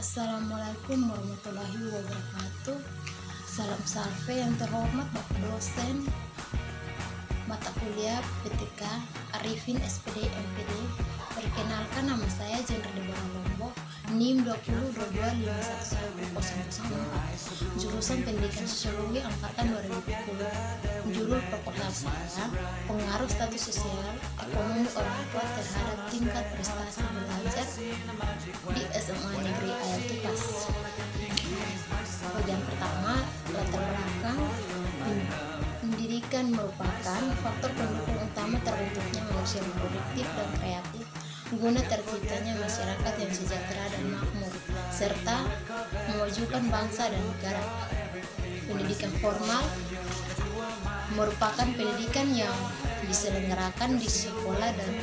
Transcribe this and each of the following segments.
Assalamualaikum warahmatullahi wabarakatuh. Salam salve yang terhormat Bapak dosen mata kuliah PTK Arifin SPD MPD. Perkenalkan, nama saya Jenner Deborah Lombok, NIM 2022511004, jurusan Pendidikan Sosiologi angkatan 2020. Judul proposal saya, pengaruh status sosial ekonomi orang tua terhadap tingkat prestasi belajar di SMA Negeri Ayat Tupas. Bagian pertama, latar belakang. Pendidikan merupakan faktor pendukung utama terbentuknya manusia yang produktif dan kreatif guna terciptanya masyarakat yang sejahtera dan makmur, serta memajukan bangsa dan negara. Pendidikan formal merupakan pendidikan yang diselenggarakan di sekolah dan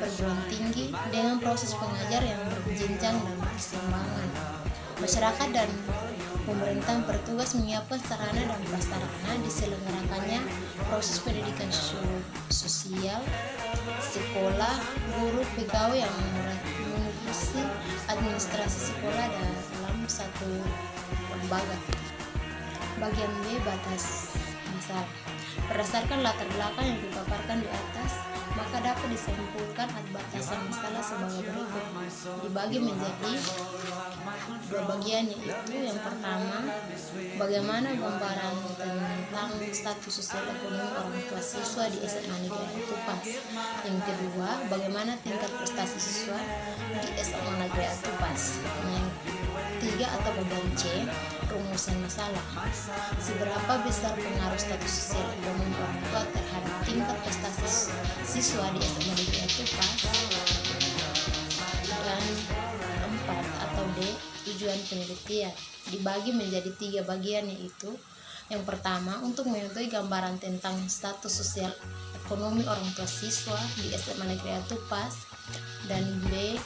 perguruan tinggi dengan proses pengajar yang berjenjang dan berkeseimbangan. Masyarakat dan pemerintah bertugas menyiapkan sarana dan prasarana diselenggarakannya proses pendidikan sosial, sekolah, guru, pegawai yang mengisi administrasi sekolah dalam satu lembaga. Bagian B, batas masalah. Berdasarkan latar belakang yang dipaparkan di atas, maka dapat disimpulkan batasan masalah sebagai berikut. Dibagi menjadi dua bagian, yaitu yang pertama, bagaimana gambaran tentang status sosial ekonomi orang tua siswa di SMA Negeri Tupas. Yang kedua, bagaimana tingkat prestasi siswa di SMA Negeri Tupas. Yang ketiga atau bagian C, rumusan masalah. Seberapa besar pengaruh status sosial ekonomi orang tua terhadap tingkat prestasi siswa di SMA Negeri Tupas. Dan keempat atau D, tujuan penelitian. Dibagi menjadi tiga bagian, yaitu yang pertama, untuk mengetahui gambaran tentang status sosial ekonomi orang tua siswa di SMA Negeri Tupas, dan B,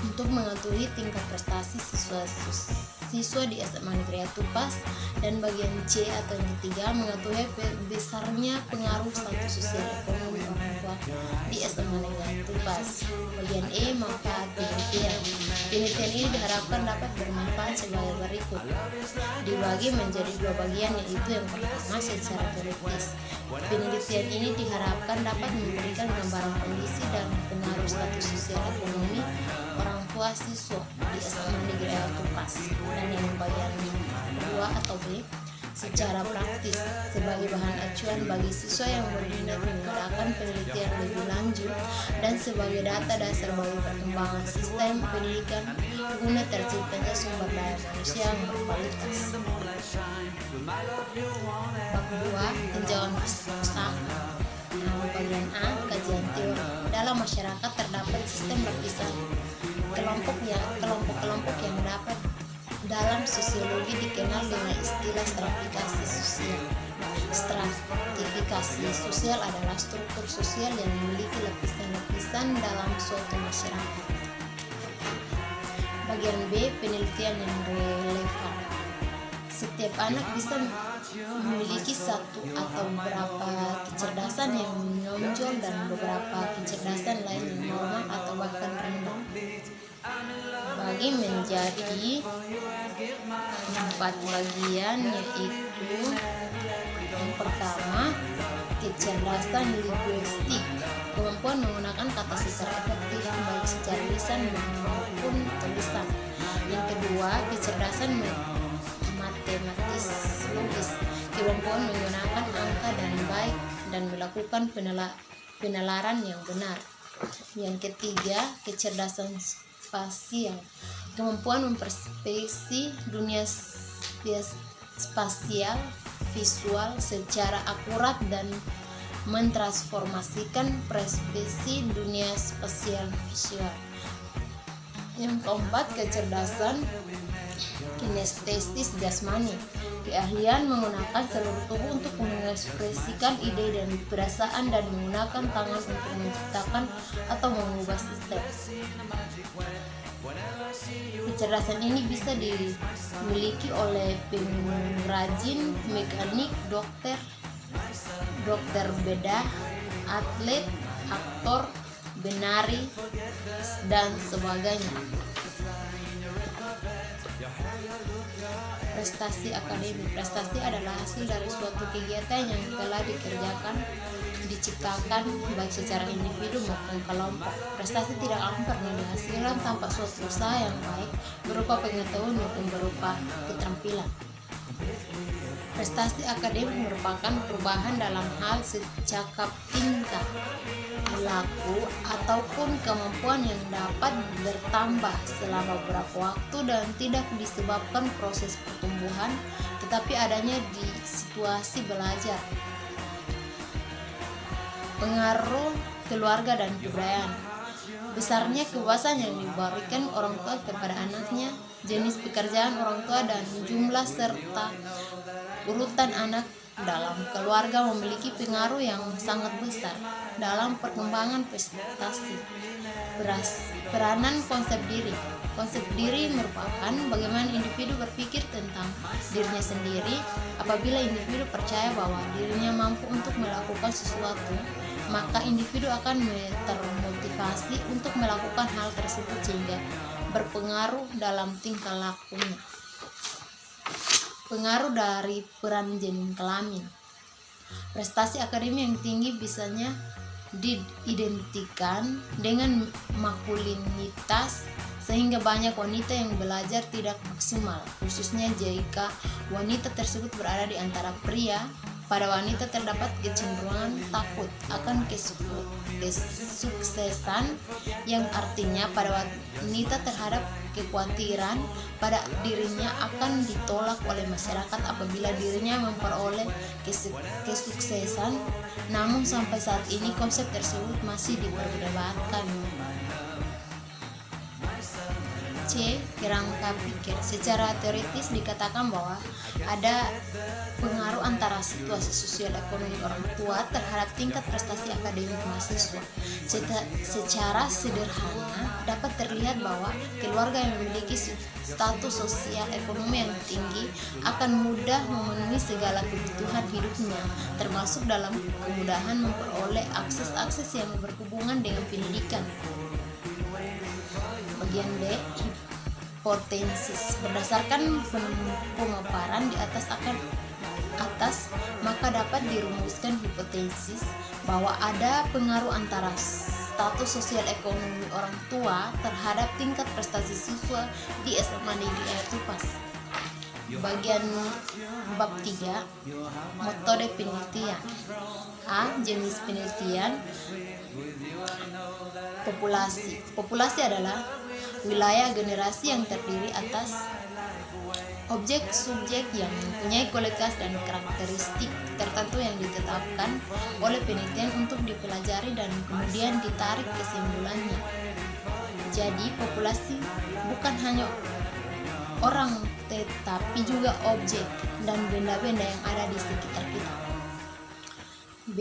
untuk mengetahui tingkat prestasi siswa di SMA Negeri Tupas, dan bagian C atau yang ketiga, mengetahui besarnya pengaruh status sosial ekonomi orang tua di SMA Negeri Tupas. Bagian E, manfaat penelitian. Penelitian ini diharapkan dapat bermanfaat sebagai berikut. Dibagi menjadi dua bagian, yaitu yang pertama, secara teoritis. Penelitian ini diharapkan dapat memberikan gambaran kondisi dan pengaruh status sosial ekonomi orang tua siswa di SMA Negeri Tupas. Dan yang bagian kedua atau B, secara praktis, sebagai bahan acuan bagi siswa yang berminat mengadakan penelitian lebih lanjut dan sebagai data dasar bagi perkembangan sistem pendidikan guna terciptanya sumber daya manusia yang berkualitas. Bab 2, tinjauan pustaka. Bagian A, kajian teori. Dalam masyarakat terdapat sistem lapisan kelompok-kelompok yang dapat dalam sosiologi dikenal dengan istilah stratifikasi sosial. Stratifikasi sosial adalah struktur sosial yang memiliki lapisan-lapisan dalam suatu masyarakat. Bagian B, penelitian yang relevan. Setiap anak bisa memiliki satu atau beberapa kecerdasan yang menonjol dan beberapa kecerdasan lain yang normal atau bahkan rendah. Bagi menjadi 4 bagian, yaitu yang pertama, kecerdasan linguistik, kemampuan menggunakan kata secara efektif baik secara lisan maupun tulisan. Yang kedua, kecerdasan matematis logis, kemampuan menggunakan angka dan baik dan melakukan penalaran yang benar. Yang ketiga, kecerdasan spasial, kemampuan memperspeksi dunia spasial visual secara akurat dan mentransformasikan perspektif dunia spasial visual. Yang keempat, kecerdasan kinestesis jasmani, keahlian menggunakan seluruh tubuh untuk mengekspresikan ide dan perasaan dan menggunakan tangan untuk menciptakan atau mengubah sistem. Kecerdasan ini bisa dimiliki oleh pengrajin, mekanik, dokter bedah, atlet, aktor, penari, dan sebagainya. prestasi akademik. Prestasi adalah hasil dari suatu kegiatan yang telah diciptakan baik secara individu maupun kelompok. Prestasi tidak akan pernah dihasilkan tanpa suatu usaha yang baik berupa pengetahuan maupun berupa keterampilan. Prestasi akademik merupakan perubahan dalam hal secakap tingkah laku ataupun kemampuan yang dapat bertambah selama beberapa waktu dan tidak disebabkan proses pertumbuhan, tetapi adanya di situasi belajar. Pengaruh keluarga dan kebudayaan. Besarnya kepuasan yang diberikan orang tua kepada anaknya, jenis pekerjaan orang tua dan jumlah serta urutan anak dalam keluarga memiliki pengaruh yang sangat besar dalam perkembangan prestasi. Peranan konsep diri. Konsep diri merupakan bagaimana individu berpikir tentang dirinya sendiri. Apabila individu percaya bahwa dirinya mampu untuk melakukan sesuatu, maka individu akan termotivasi untuk melakukan hal tersebut sehingga berpengaruh dalam tingkah lakunya. Pengaruh dari peran janin kelamin. Prestasi akademik yang tinggi bisanya diidentikan dengan maskulinitas sehingga banyak wanita yang belajar tidak maksimal, khususnya jika wanita tersebut berada di antara pria. Pada wanita terdapat kecenderungan takut akan kesuksesan, yang artinya pada wanita terhadap kekhawatiran pada dirinya akan ditolak oleh masyarakat apabila dirinya memperoleh kesuksesan. Namun sampai saat ini konsep tersebut masih diperdebatkan. C. Kerangka pikir. Secara teoritis dikatakan bahwa ada pengaruh antara situasi sosial ekonomi orang tua terhadap tingkat prestasi akademik mahasiswa. Secara sederhana dapat terlihat bahwa keluarga yang memiliki status sosial ekonomi yang tinggi akan mudah memenuhi segala kebutuhan hidupnya, termasuk dalam kemudahan memperoleh akses yang berhubungan dengan pendidikan. Bagian D. Hipotesis. Berdasarkan pemaparan di atas, maka dapat dirumuskan hipotesis bahwa ada pengaruh antara status sosial ekonomi orang tua terhadap tingkat prestasi siswa di SMA Negeri Air-Tupas. Bagian bab 3. Metode penelitian. A. Jenis penelitian. Populasi. Populasi adalah wilayah generasi yang terdiri atas objek-subjek yang mempunyai kualitas dan karakteristik tertentu yang ditetapkan oleh penelitian untuk dipelajari dan kemudian ditarik kesimpulannya. Jadi populasi bukan hanya orang tetapi juga objek dan benda-benda yang ada di sekitar kita. B.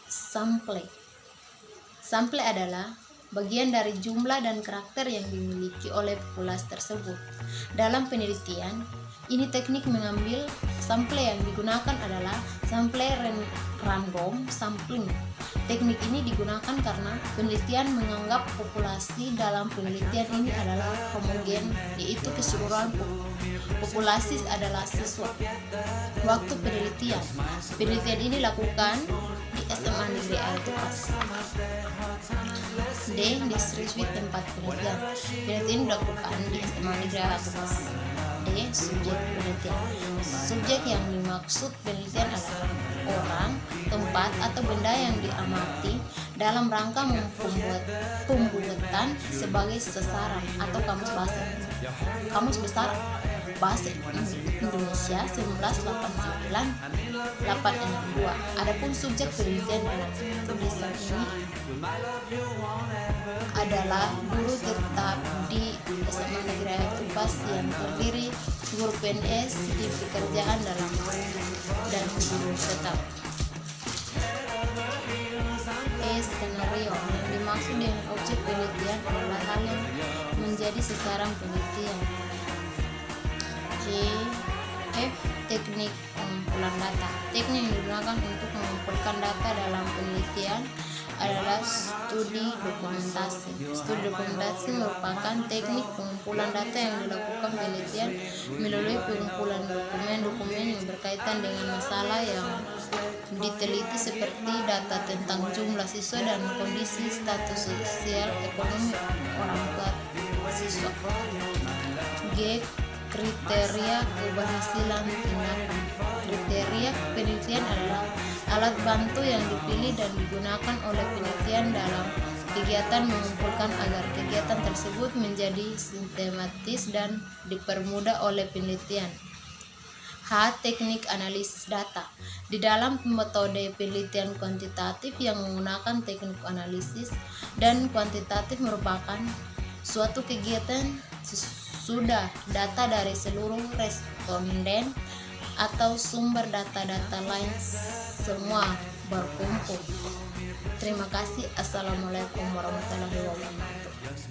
Sampel. Sampel adalah bagian dari jumlah dan karakter yang dimiliki oleh populasi tersebut. Dalam penelitian, ini teknik mengambil sampel yang digunakan adalah sampel random sampling. Teknik ini digunakan karena penelitian menganggap populasi dalam penelitian ini adalah homogen, yaitu keseluruhan populasi adalah siswa. Waktu penelitian ini dilakukan di SMA Negeri Air-Tupas. D. Deskripsi tempat penelitian. Penelitian dilakukan di SMA Negeri Air-Tupas. D. Subjek penelitian. Subjek yang dimaksud penelitian adalah orang, tempat, atau benda yang diamati dalam rangka pembuatan sebagai sasaran atau kamus bahasa. Kamus Besar Bahasa Indonesia 1989-862. Adapun subjek penelitian dalam tulisan ini adalah guru tetap di SMA Negeri Air-Tupas yang terdiri guru PNS di pekerjaan dalam dan guru tetap. Skenario yang dimaksud dengan objek penelitian adalah hal yang menjadi sasaran penelitian. F. Teknik pengumpulan data. Teknik yang digunakan untuk mengumpulkan data dalam penelitian adalah studi dokumentasi. Studi dokumentasi merupakan teknik pengumpulan data yang dilakukan penelitian melalui pengumpulan dokumen-dokumen yang berkaitan dengan masalah yang diteliti seperti data tentang jumlah siswa dan kondisi status sosial ekonomi orang tua siswa. G. Kriteria keberhasilan tindakan. Kriteria penelitian adalah alat bantu yang dipilih dan digunakan oleh penelitian dalam kegiatan mengumpulkan agar kegiatan tersebut menjadi sistematis dan dipermudah oleh penelitian. H. Teknik analisis data. Di dalam metode penelitian kuantitatif yang menggunakan teknik analisis dan kuantitatif merupakan suatu kegiatan sudah data dari seluruh responden atau sumber data-data lain semua berkumpul. Terima kasih. Assalamualaikum warahmatullahi wabarakatuh.